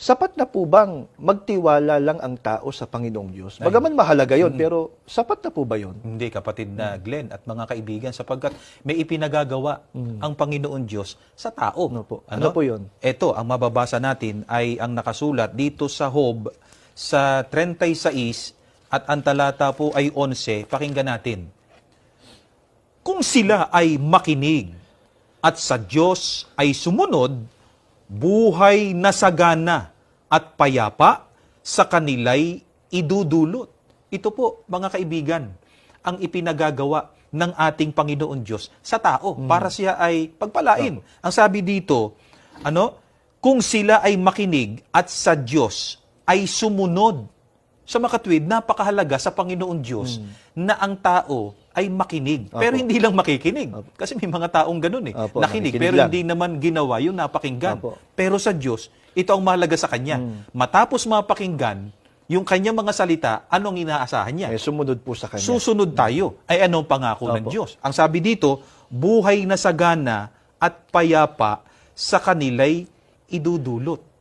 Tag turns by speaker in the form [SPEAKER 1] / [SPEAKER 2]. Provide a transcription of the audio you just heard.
[SPEAKER 1] sapat na po bang magtiwala lang ang tao sa Panginoong Diyos? Bagaman mahalaga yon, pero sapat na po ba yon?
[SPEAKER 2] Hindi, kapatid na Glenn at mga kaibigan, sapagkat may ipinagagawa ang Panginoon Diyos sa tao.
[SPEAKER 1] Ano po? Ano po yun?
[SPEAKER 2] Ito, ang mababasa natin ay ang nakasulat dito sa Job sa 36 at ang talata po ay 11. Pakinggan natin. Kung sila ay makinig at sa Diyos ay sumunod, buhay na sagana at payapa sa kanila'y idudulot. Ito po, mga kaibigan, ang ipinagagawa ng ating Panginoon Diyos sa tao para siya ay pagpalain. Ang sabi dito, kung sila ay makinig at sa Diyos ay sumunod. Sa makatwid, napakahalaga sa Panginoon Diyos na ang tao ay makinig. Pero hindi lang makikinig. Kasi may mga taong ganun eh. Nakinig, pero
[SPEAKER 1] lang.
[SPEAKER 2] hindi naman ginawa yung napakinggan.
[SPEAKER 1] Opo.
[SPEAKER 2] Pero sa Diyos, ito ang mahalaga sa Kanya. Matapos mapakinggan, yung Kanyang mga salita, anong inaasahan niya?
[SPEAKER 1] May sumunod po sa Kanya.
[SPEAKER 2] Susunod tayo. Ay anong pangako ng Diyos? Ang sabi dito, buhay na sagana at payapa sa kanila'y idudulot.